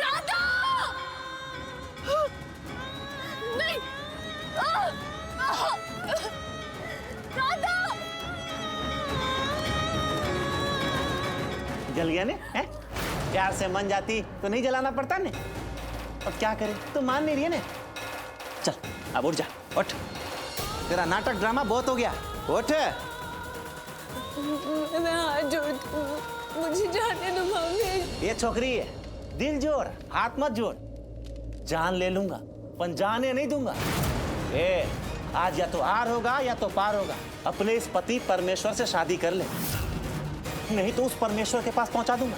राधा! नहीं! राधा! जल गया ने? हैं? प्यार से मन जाती तो नहीं जलाना पड़ता ने? और क्या करे? तो मान नहीं रही है ने? चल अब उठ जा, उठ। तेरा नाटक ड्रामा बहुत हो गया, उठ। मैं हाथ जोड़ती हूँ, मुझे जाने दो मम्मी। ये छोकरी है, दिल जोड़, हाथ मत जोड़। जान ले लूंगा, पर जाने नहीं दूंगा। आज या तो आर होगा या तो पार होगा। अपने इस पति परमेश्वर से शादी कर ले, नहीं तो उस परमेश्वर के पास पहुंचा दूंगा।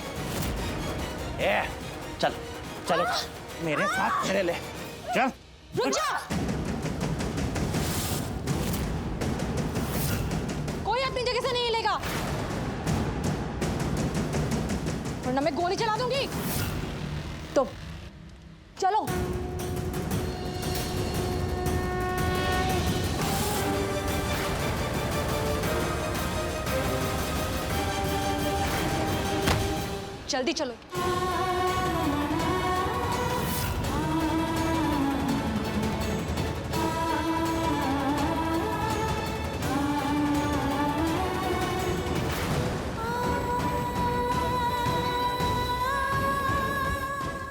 चल चलो मेरे साथ चले ले, चल। रुक जा! कोई अपनी जगह से नहीं हिलेगा, वरना मैं गोली चला दूंगी। तो चलो। जल्दी चलो।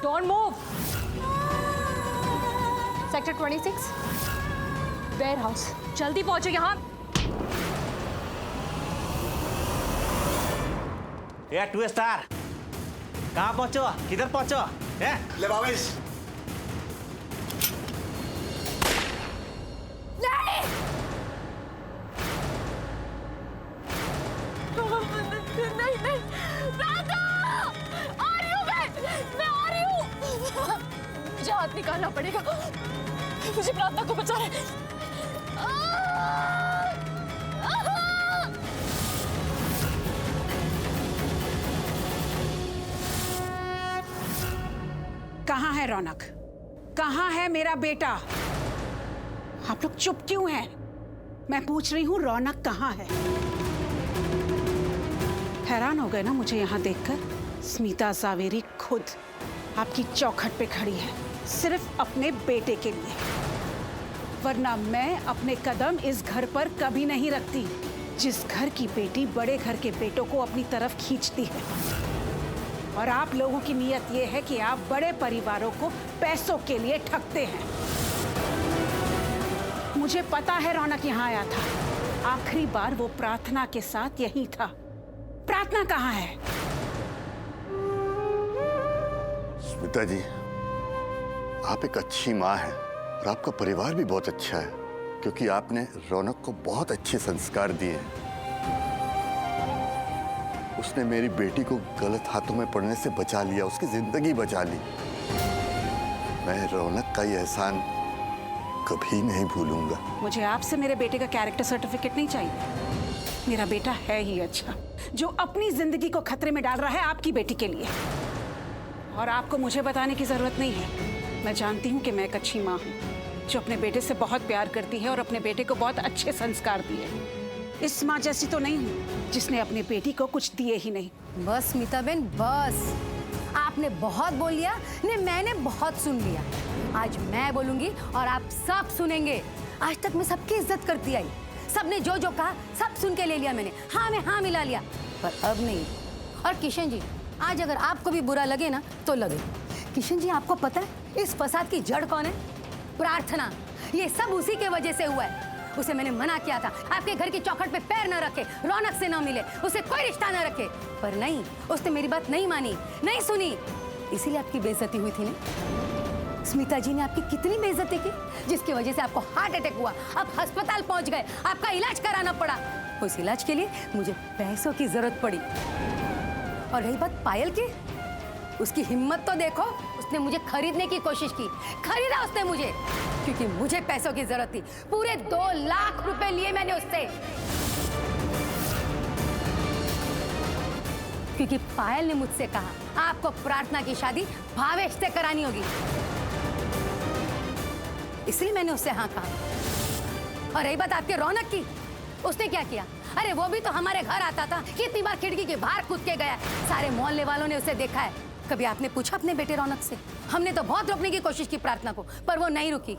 Don't move. Sector 26, warehouse. जल्दी पहुंचो यहाँ। ये 2 स्टार कहाँ पहुंचो, किधर पहुंचो? ले बाबिश। नहीं! नहीं नहीं, राधा! आ रही हूँ मैं आ रही हूँ। मुझे हाथ निकालना पड़ेगा, मुझे प्रार्थना को बचा है। कहाँ है रौनक? कहाँ है मेरा बेटा? आप लोग चुप क्यों हैं? मैं पूछ रही हूँ रौनक कहाँ है? हैरान हो गए ना मुझे यहाँ देखकर? स्मिता जावेरी खुद आपकी चौखट पे खड़ी है, सिर्फ अपने बेटे के लिए। वरना मैं अपने कदम इस घर पर कभी नहीं रखती, जिस घर की बेटी बड़े घर के बेटों को अपनी तरफ खींचती है। और आप लोगों की नीयत ये है कि आप बड़े परिवारों को पैसों के लिए ठगते हैं। मुझे पता है रौनक यहाँ आया था, आखिरी बार वो प्रार्थना के साथ यही था। प्रार्थना कहाँ है? स्मिता जी, आप एक अच्छी माँ हैं और आपका परिवार भी बहुत अच्छा है, क्योंकि आपने रौनक को बहुत अच्छे संस्कार दिए हैं। उसने मेरी बेटी को गलत हाथों में पड़ने से बचा लिया, उसकी जिंदगी बचा ली। मैं रौनक का ये एहसान कभी नहीं भूलूंगा। मुझे आपसे मेरे बेटे का कैरेक्टर सर्टिफिकेट नहीं चाहिए। मेरा बेटा है ही अच्छा, जो अपनी जिंदगी को खतरे में डाल रहा है आपकी बेटी के लिए। और आपको मुझे बताने की जरूरत नहीं है, मैं जानती हूँ कि मैं एक अच्छी माँ हूँ, जो अपने बेटे से बहुत प्यार करती है और अपने बेटे को बहुत अच्छे संस्कार दिए। इस माँ जैसी तो नहीं हूँ जिसने अपनी बेटी को कुछ दिए ही नहीं। बस स्मिता बहन बस, आपने बहुत बोल लिया, ने मैंने बहुत सुन लिया। आज मैं बोलूंगी और आप सब सुनेंगे। आज तक मैं सबकी इज्जत करती आई, सबने जो जो कहा सब सुन के ले लिया मैंने, हाँ में हाँ मिला लिया, पर अब नहीं। और किशन जी, आज अगर आपको भी बुरा लगे ना तो लगे। किशन जी, आपको पता है इस फसाद की जड़ कौन है? प्रार्थना। ये सब उसी के वजह से हुआ है। उसे मैंने मना किया था आपके घर की चौखट पे पैर न रखे, रौनक से न मिले, उसे कोई रिश्ता न रखे, पर नहीं, उसने मेरी बात नहीं मानी, नहीं सुनी, इसीलिए आपकी बेइज्जती हुई थी ना। स्मिता जी ने आपकी कितनी बेइज्जती की, जिसकी वजह से आपको हार्ट अटैक हुआ, आप अस्पताल पहुंच गए, आपका इलाज कराना पड़ा। उस इलाज के लिए मुझे पैसों की जरूरत पड़ी। और रही बात पायल की, उसकी हिम्मत तो देखो, उसने मुझे खरीदने की कोशिश की, खरीदा उसने मुझे, क्योंकि मुझे पैसों की जरूरत थी। पूरे 2 लाख रुपए लिए मैंने उससे, क्योंकि पायल ने मुझसे कहा आपको प्रार्थना की शादी भावेश से करानी होगी, इसलिए मैंने उससे हाँ कहा। और रही बात आपके रौनक की, उसने क्या किया? अरे वो भी तो हमारे घर आता था, कितनी बार खिड़की के बाहर कूद के गया, सारे मोहल्ले वालों ने उसे देखा है। कभी आपने पूछा अपने बेटे रौनक से? हमने तो बहुत रोकने की कोशिश की प्रार्थना को, पर वो नहीं रुकी।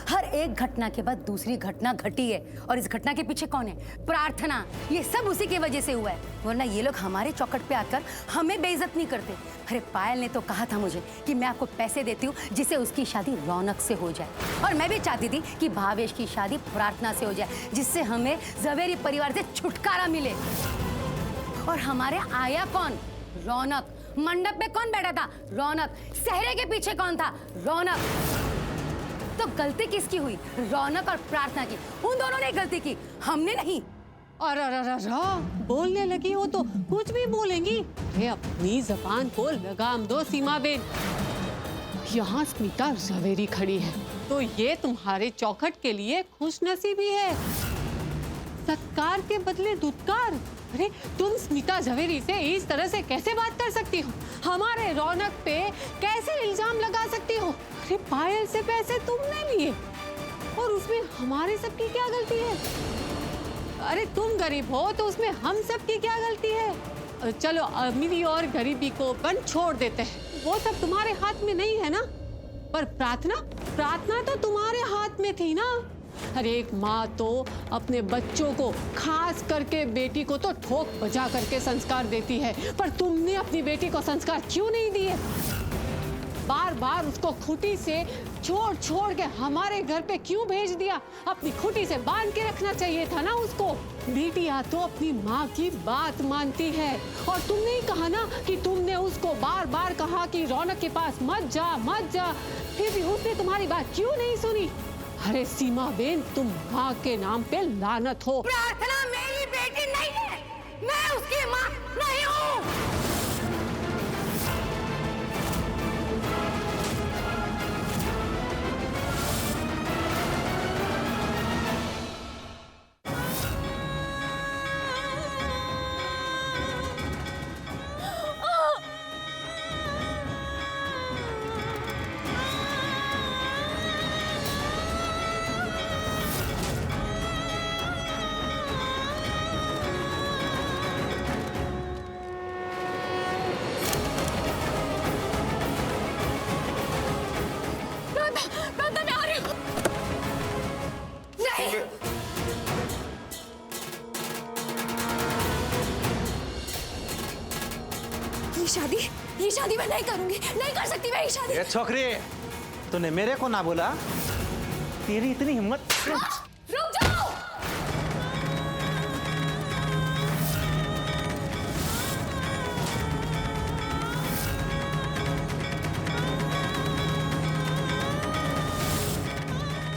हर एक घटना के बाद दूसरी घटना घटी है, और इस घटना के पीछे कौन है? प्रार्थना। ये सब उसी की वजह से हुआ है, वरना ये लोग हमारे चौखट पे आकर हमें बेइज्जत नहीं करते। अरे पायल ने तो कहा था मुझे कि मैं आपको पैसे देती हूँ जिससे उसकी शादी रौनक से हो जाए, और मैं भी चाहती थी कि भावेश की शादी प्रार्थना से हो जाए, जिससे हमें जवेरी परिवार से छुटकारा मिले। और हमारे आया कौन? रौनक। मंडप में कौन बैठा था? रौनक। सहरे के पीछे कौन था? रौनक। तो गलती किसकी हुई? रौनक और प्रार्थना की। उन दोनों ने गलती की, हमने नहीं। और बोलने लगी हो तो कुछ भी बोलेंगी। अरे अपनी जबान को लगाम दो सीमा बेन। यहाँ स्मिता जवेरी खड़ी है तो ये तुम्हारे चौखट के लिए खुशनसीबी है। सत्कार के बदले दुत्कार। अरे तुम स्मिता जवेरी से इस तरह से कैसे बात कर सकती हो? हमारे रौनक पे कैसे इल्जाम लगा सकती हो? अरे पायल से पैसे तुमने लिए और उसमें हमारे सबकी क्या गलती है? अरे तुम गरीब हो तो उसमें हम सबकी क्या गलती है? चलो अमीरी और गरीबी को अपन छोड़ देते हैं, वो सब तुम्हारे हाथ में नहीं है ना। पर प्रार्थना तो तुम्हारे हाथ में थी ना। हर एक माँ तो अपने बच्चों को, खास करके बेटी को तो ठोक बजा करके संस्कार देती है, पर तुमने अपनी बेटी को संस्कार क्यों नहीं दिए? बार बार उसको खूंटी से छोड़ के हमारे घर पे क्यों भेज दिया? अपनी खूंटी से बांध के रखना चाहिए था ना उसको। बेटियां तो अपनी माँ की बात मानती है, और तुमने ही कहा ना कि तुमने उसको बार बार कहा कि रौनक के पास मत जा, फिर भी उसने तुम्हारी बात क्यों नहीं सुनी? अरे सीमा बेन, तुम माँ के नाम पे लानत हो। प्रार्थना मेरी बेटी नहीं है, मैं उसकी माँ नहीं हूँ। ये शादी मैं नहीं करूंगी, नहीं कर सकती मैं ये शादी। ये छोकरी, तूने मेरे को ना बोला? तेरी इतनी हिम्मत? रुक जाओ।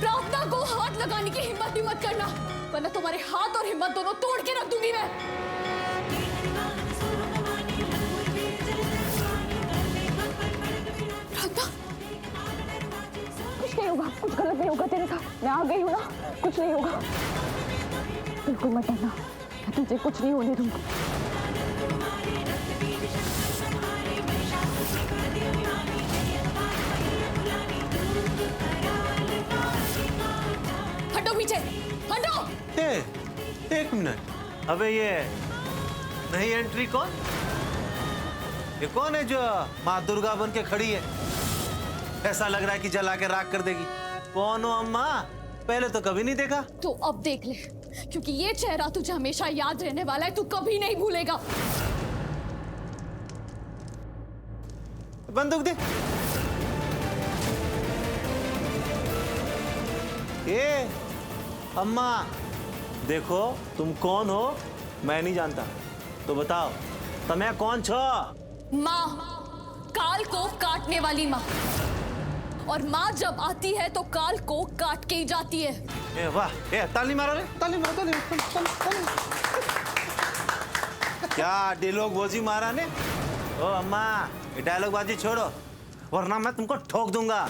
प्रार्थना को हाथ लगाने की हिम्मत भी मत करना, वरना तुम्हारे हाथ और हिम्मत दोनों तोड़ के रख दूंगी मैं। कुछ नहीं होगा, कुछ गलत नहीं होगा तेरे साथ। मैं आ गई हूँ ना, कुछ नहीं होगा। बिल्कुल मत डरना, मैं तुझे कुछ नहीं होने दूंगी। हटो पीछे, हटो। एक मिनट, अबे ये नई एंट्री कौन? ये कौन है जो माँ दुर्गा बन के खड़ी है? ऐसा लग रहा है कि जला के राख कर देगी। कौन हो अम्मा? पहले तो कभी नहीं देखा। तो अब देख ले, क्योंकि ये चेहरा तुझे हमेशा याद रहने वाला है, तू कभी नहीं भूलेगा। बंदूक दे। ये अम्मा देखो, तुम कौन हो मैं नहीं जानता, तो बताओ तुम्हें कौन छो? माँ, काल को काटने वाली माँ, और माँ जब आती है तो काल को काट के ही जाती है। ए वाह, ए ताली मारो रे, ताली मारो, ताली। क्या डायलॉग बाजी मारा ने? ओ अम्मा, ये डायलॉग बाजी छोड़ो, वरना मैं तुमको ठोक दूंगा।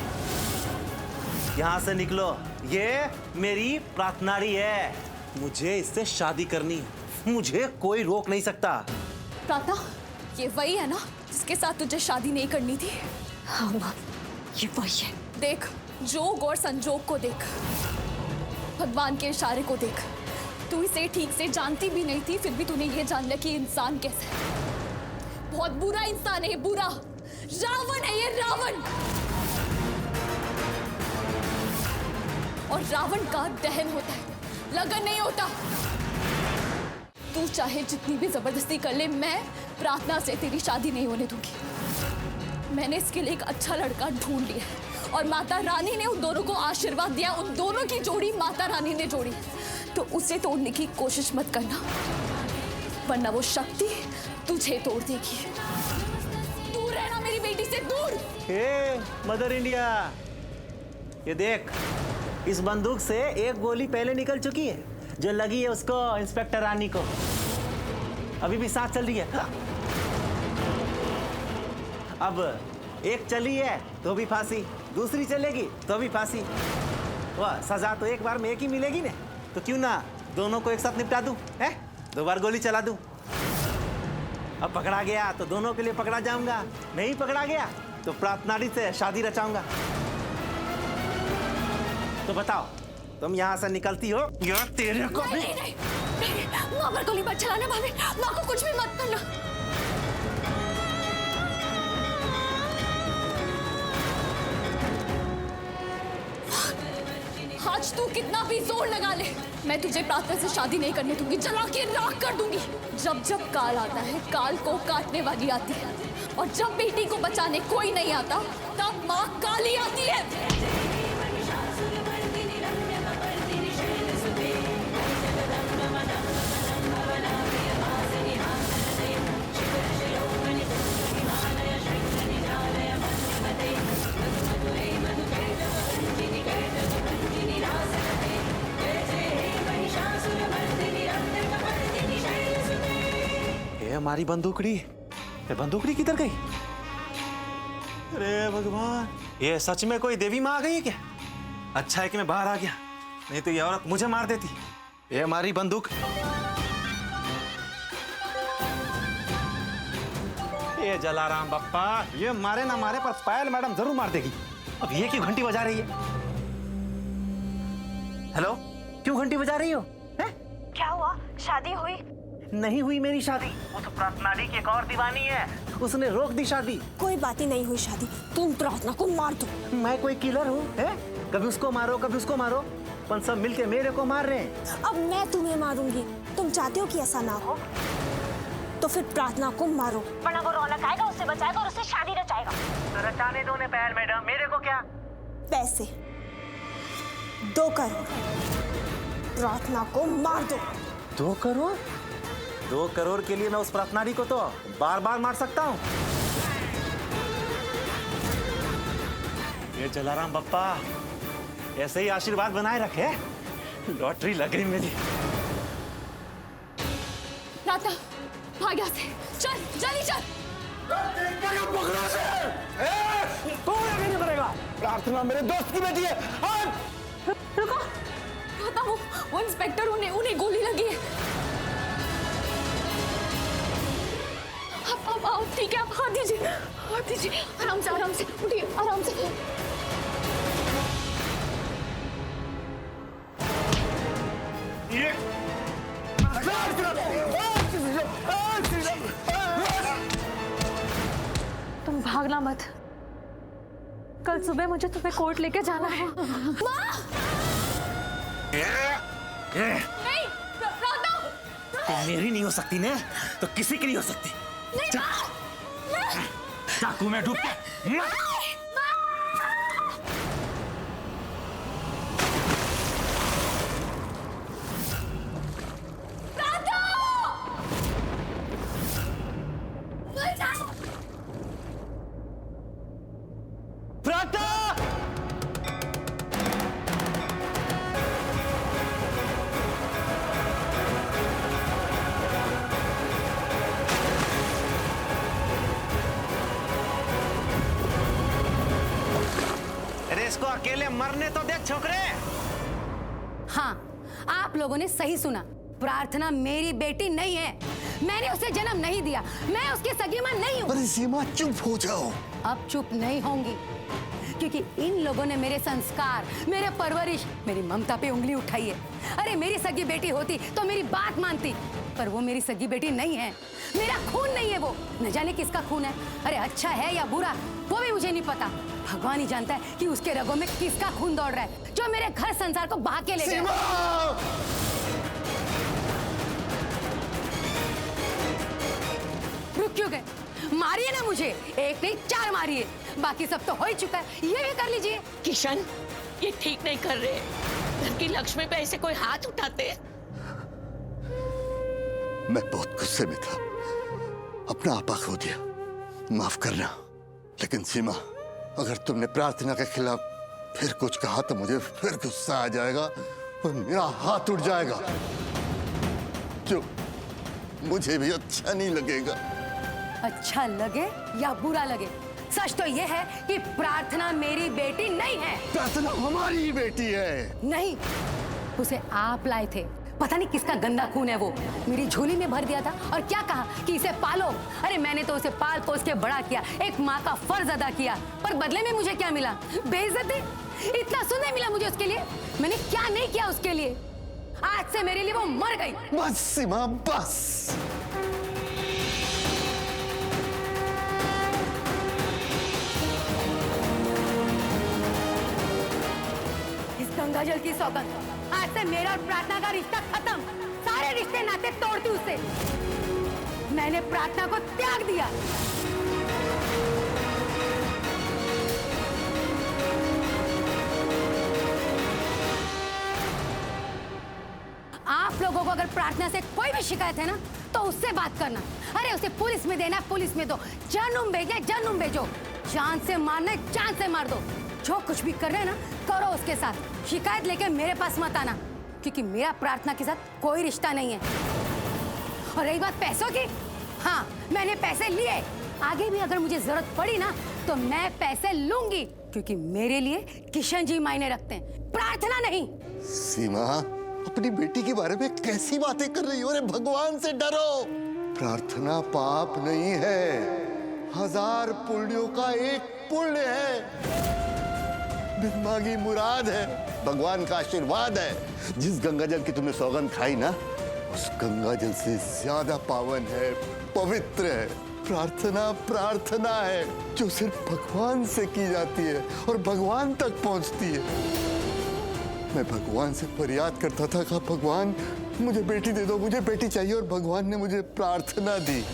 यहाँ से निकलो, ये मेरी प्रार्थनारी है, मुझे इससे शादी करनी है, मुझे कोई रोक नहीं सकता। प्रार्थना, ये वही है ना जिसके साथ तुझे शादी नहीं करनी थी? हाँ माँ, ये वही है। देख, जोग और संजोग को देख, भगवान के इशारे को देख। तू इसे ठीक से जानती भी नहीं थी, फिर भी तूने ये जान लिया कि इंसान कैसा है। बहुत बुरा इंसान है ये, बुरा रावण है ये, रावण। और रावण का दहन होता है, लगन नहीं होता। तू चाहे जितनी भी जबरदस्ती कर ले, मैं प्रार्थना से तेरी शादी नहीं होने दूंगी। मैंने इसके लिए एक अच्छा लड़का ढूंढ लिया है और माता रानी ने उन दोनों को आशीर्वाद दिया। उन दोनों की जोड़ी माता रानी ने जोड़ी, तो उसे तोड़ने की कोशिश मत करना, वरना वो शक्ति तुझे तोड़ देगी। दूर रहना मेरी बेटी से, दूर। ए मदर इंडिया, ये देख, इस बंदूक से एक गोली पहले निकल चुकी है, जो लगी है उसको, इंस्पेक्टर रानी को। अभी भी सांस चल रही है। अब एक चली है तो भी फांसी, दूसरी चलेगी तो भी फांसी। वाह, सजा तो एक बार में एक ही मिलेगी ना, तो क्यों ना दोनों को एक साथ निपटा दूं, है? 2 बार गोली चला दूं। अब पकड़ा गया तो दोनों के लिए पकड़ा जाऊंगा, नहीं पकड़ा गया तो प्रार्थनाड़ी से शादी रचाऊंगा। तो बताओ, तुम यहाँ से निकलती हो या तेरे को भी? नहीं, नहीं, नहीं, माँ पर गोली मत चलाना भाभी, माँ को कुछ भी मत करना। आज तू कितना भी जोर लगा ले, मैं तुझे प्रार्थना से शादी नहीं करने दूंगी, जला के राख कर दूंगी। जब जब काल आता है, काल को काटने वाली आती है, और जब बेटी को बचाने कोई नहीं आता, तब माँ काली आती है। हमारी बंदूकड़ी, ये बंदूकड़ी किधर गई? अरे भगवान, ये सच में कोई देवी माँ आ गई है क्या? अच्छा है कि मैं बाहर आ गया, नहीं तो ये औरत मुझे मार देती। ये हमारी बंदूक, ये जलाराम बप्पा, ये मारे ना मारे पर पायल मैडम जरूर मार देगी। अब ये क्यों घंटी बजा रही है? हेलो, क्यों घंटी बजा रही हो? है? क्या हुआ? शादी हुई? नहीं हुई मेरी शादी, वो तो प्रार्थनाड़ी की एक और दीवानी है, उसने रोक दी शादी। कोई बात ही नहीं हुई शादी, तुम प्रार्थना को मार दो। मैं कोई किलर हूँ? है? कभी उसको मारो, कभी उसको मारो, पर सब मिलके मेरे को मार रहे हैं। अब मैं तुम्हें मारूंगी, तुम चाहते हो कि ऐसा ना हो? तो फिर प्रार्थना को मारो, वरना वो रौनक आएगा, उससे बचाएगा और उससे शादी रचाएगा। तो रचाने दो ने पायल मैडम, मेरे को क्या? पैसे 2 करोड़, प्रार्थना को मार दो। 2 करोड़? 2 करोड़ के लिए मैं उस प्रार्थनाड़ी को तो बार बार मार सकता हूँ। ये जलाराम बप्पा ऐसे ही आशीर्वाद बनाए रखे, लॉटरी लग गई मेरी। प्रार्थना भाग यहाँ से, चल जल्दी चल। प्रार्थना मेरे दोस्त की बेटी है। रुको, प्रार्थना वो इंस्पेक्टर, उन्हें गोली लगी है। अब आओ, ठीक है, आप हाथ दीजिए, आराम से उठिए, आराम से। तुम भागना मत, कल सुबह मुझे तुम्हें कोर्ट लेके जाना है। नहीं, तुम मेरी नहीं हो सकती ने, तो किसी की नहीं हो सकती। चाकू में डूब के इसको अकेले मरने तो दे छोकरे। हाँ, आप लोगों ने सही सुना, प्रार्थना मेरी बेटी नहीं है, मैंने उसे जन्म नहीं दिया, मैं उसकी सगी मां नहीं हूँ। अरे सीमा, चुप हो जाओ। अब चुप नहीं होंगी, क्योंकि इन लोगों ने मेरे संस्कार, मेरे परवरिश, मेरी ममता पे उंगली उठाई है। अरे मेरी सगी बेटी होती तो मेरी बात मानती, पर वो मेरी सगी बेटी नहीं है, मेरा खून नहीं है वो। न जाने किसका खून है, अरे अच्छा है या बुरा वो भी मुझे नहीं पता। भगवान ही जानता है कि उसके रगों में किसका खून दौड़ रहा है, जो मेरे घर संसार को बहा के ले गया। रुक क्यों गए? मारिए ना मुझे, एक नहीं 4 मारिए, बाकी सब तो हो ही चुका है, ये भी कर लीजिए। किशन, ये ठीक नहीं कर रहे। घर की लक्ष्मी पे ऐसे कोई हाथ उठाते? मैं बहुत गुस्से में था, अपना आपा खो दिया, माफ करना। लेकिन सीमा, अगर तुमने प्रार्थना के खिलाफ फिर कुछ कहा तो मुझे फिर गुस्सा आ जाएगा और मेरा हाथ उठ जाएगा, जो मुझे भी अच्छा नहीं लगेगा। अच्छा लगे या बुरा लगे, सच तो यह है कि प्रार्थना मेरी बेटी नहीं है। प्रार्थना हमारी ही बेटी है। नहीं, उसे आप लाए थे, पता नहीं किसका गंदा खून है वो, मेरी झोली में भर दिया था और क्या कहा कि इसे पालो। अरे मैंने तो उसे पाल पोस के बड़ा किया, एक माँ का फर्ज अदा किया, पर बदले में मुझे क्या मिला? बेइज्जती। इतना सुनने मिला मुझे उसके लिए। मैंने क्या नहीं किया उसके लिए। आज से मेरे लिए वो मर गई। बस सीमा, बस। इस गंगा जल की सौगंध, आज से मेरा और प्रार्थना का रिश्ता खत्म। सारे रिश्ते नाते तोड़ती उससे। मैंने प्रार्थना को त्याग दिया। आप लोगों को अगर प्रार्थना से कोई भी शिकायत है ना, तो उससे बात करना। अरे उसे पुलिस में देना, पुलिस में दो। जानूम भेजना, जानूम भेजो। जान से मारना, जान से मार दो। जो कुछ भी कर रहे हैं ना, करो उसके साथ। शिकायत लेके मेरे पास मत आना, क्योंकि मेरा प्रार्थना के साथ कोई रिश्ता नहीं है। और रही बात पैसों की, हाँ, मैंने पैसे लिए। आगे भी अगर मुझे जरूरत पड़ी ना, तो मैं पैसे लूंगी, क्योंकि मेरे लिए किशन जी मायने रखते हैं, प्रार्थना नहीं। सीमा, अपनी बेटी के बारे में कैसी बातें कर रही हो? अरे भगवान से डरो। प्रार्थना पाप नहीं है, 1000 पुण्यों का एक पुण्य है। बिन मांगी मुराद है, भगवान का आशीर्वाद है। जिस गंगा जल की तुमने सौगंध खाई ना, उस गंगा जल से ज्यादा पावन है, पवित्र है। प्रार्थना प्रार्थना है, जो सिर्फ भगवान से की जाती है और भगवान तक पहुंचती है। मैं भगवान से फरियाद करता था कि भगवान मुझे बेटी दे दो, मुझे बेटी चाहिए, और भगवान ने मुझे प्रार्थना दी।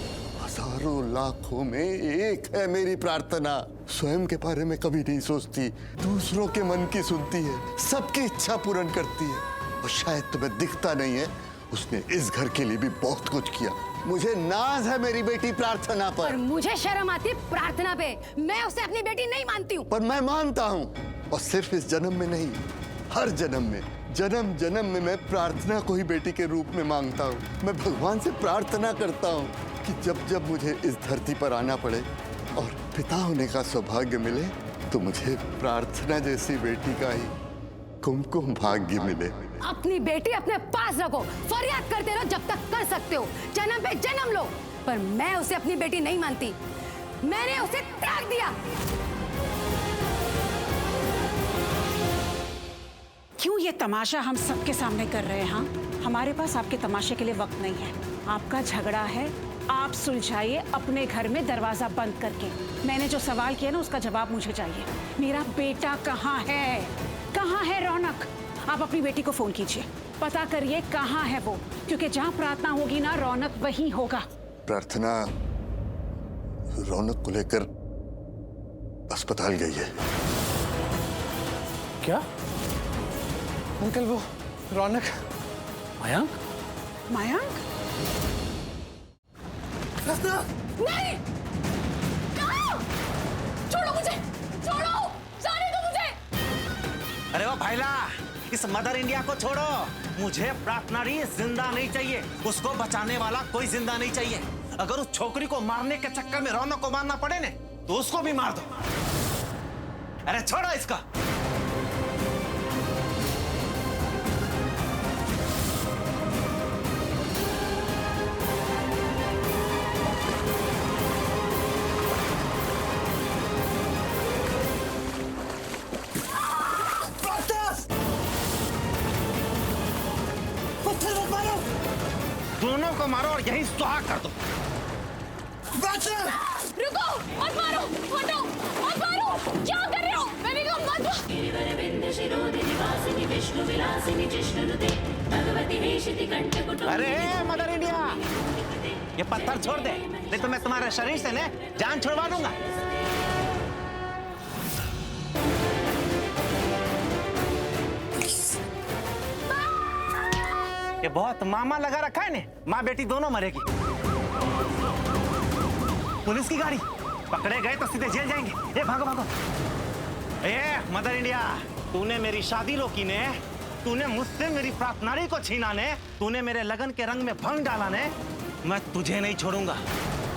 हजारों लाखों में एक है मेरी प्रार्थना। स्वयं के बारे में कभी नहीं सोचती, दूसरों के मन की सुनती है, सबकी इच्छा पूर्ण करती है। और शायद तुम्हें दिखता नहीं है, उसने इस घर के लिए भी बहुत कुछ किया। मुझे नाज है मेरी बेटी प्रार्थना पर। और मुझे शर्म आती है प्रार्थना पे। मैं उसे अपनी बेटी नहीं मानती हूँ। पर मैं मानता हूँ, और सिर्फ इस जन्म में नहीं, हर जन्म में, जन्म जन्म में मैं प्रार्थना को ही बेटी के रूप में मांगता हूँ। मैं भगवान से प्रार्थना करता हूँ कि जब जब मुझे इस धरती पर आना पड़े और पिता होने का सौभाग्य मिले, तो मुझे प्रार्थना जैसी बेटी का ही कुमकुम भाग्य मिले। अपनी बेटी अपने पास रखो, फरियाद करते रहो जब तक कर सकते हो, जन्म पे जन्म लो। पर मैं उसे अपनी बेटी नहीं मानती, मैंने उसे त्याग दिया। क्यों ये तमाशा हम सबके सामने कर रहे हैं? हाँ, हमारे पास आपके तमाशे के लिए वक्त नहीं है। आपका झगड़ा है, आप सुलझाइए अपने घर में दरवाजा बंद करके। मैंने जो सवाल किया ना, उसका जवाब मुझे चाहिए। मेरा बेटा कहाँ है? कहाँ है रौनक? आप अपनी बेटी को फोन कीजिए, पता करिए कहाँ है वो, क्योंकि जहाँ प्रार्थना होगी ना, रौनक वहीं होगा। प्रार्थना रौनक को लेकर अस्पताल गई है। क्या अंकल? वो रौनक, मयंक? मयंक? नहीं! जाओ! छोड़ो मुझे! छोड़ो! जाने दो मुझे! अरे वो भाईला, इस मदर इंडिया को छोड़ो। मुझे प्रार्थना री जिंदा नहीं चाहिए, उसको बचाने वाला कोई जिंदा नहीं चाहिए। अगर उस छोकरी को मारने के चक्कर में रौनक को मारना पड़े ने, तो उसको भी मार दो। अरे छोड़ो इसका। तुम दोनों को मारो और यही सुहाग कर दो। रुको, मत मारो, हटो, मत मारो, क्या कर रहे हो? मैंने कहा मत। अरे मदर इंडिया, ये पत्थर छोड़ दे, नहीं तो मैं तुम्हारे शरीर से ने जान छुड़वा दूंगा। ये बहुत मामा लगा रखा है ने, माँ बेटी दोनों मरेगी। पुलिस की गाड़ी, पकड़े गए तो सीधे जेल जाएंगे। ये भागो भागो। ए मदर इंडिया, तूने मेरी शादी रोकी ने, तूने मुझसे मेरी प्रार्थनारी को छीना ने, तूने मेरे लगन के रंग में भंग डाला ने, मैं तुझे नहीं छोड़ूंगा,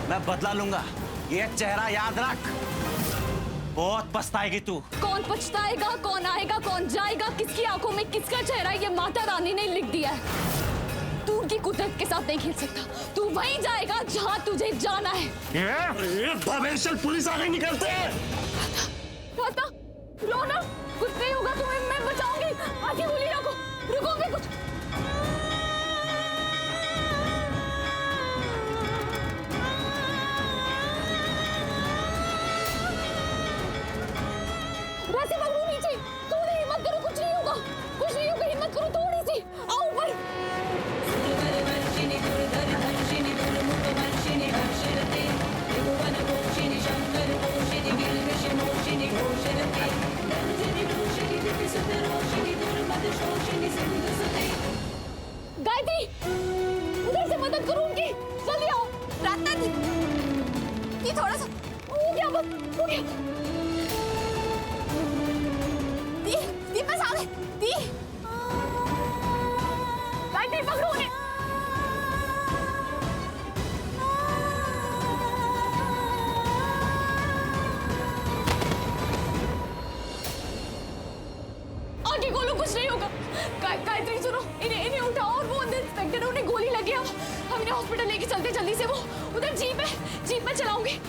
मैं बदला लूंगा। ये चेहरा याद रख, बहुत पछताएगी तू। कौन पछताएगा, कौन आएगा, कौन जाएगा, किसकी आंखों में किसका चेहरा, ये माता रानी ने लिख दिया है। तू उनकी कुदरत के साथ नहीं खेल सकता, तू वहीं जाएगा जहां तुझे जाना है। ये भवेशल पुलिस आ गई, निकलते हैं। प्रार्थना, रोना, कुछ नहीं होगा तुम्हें, मैं बचाऊंगी। आगे गोली रखो, रुको भी कुछ। वैसे पकड़ो नीचे, थोड़ी हिम्मत करो, कुछ नहीं होगा, कुछ नहीं होगा, हिम्मत करो थोड़ी सी। आओ ऊपर। गायत्री, उधर से मदद करो उनकी, जल्दी आओ। प्रार्थना दी, ये थोड़ा सा हो गया, बस हो गया। दी बस आ गए, दी। गायत्री पकड़ो उन्हें। आगे बोलो, कुछ नहीं होगा। गायत्री सुनो, इन्हें उठाओ और वो अंदर इंस्पेक्टर, उन्हें गोली लगी है। हम इन्हें हॉस्पिटल लेके चलते जल्दी से। वो उधर जीप है, जीप में चलाऊंगी।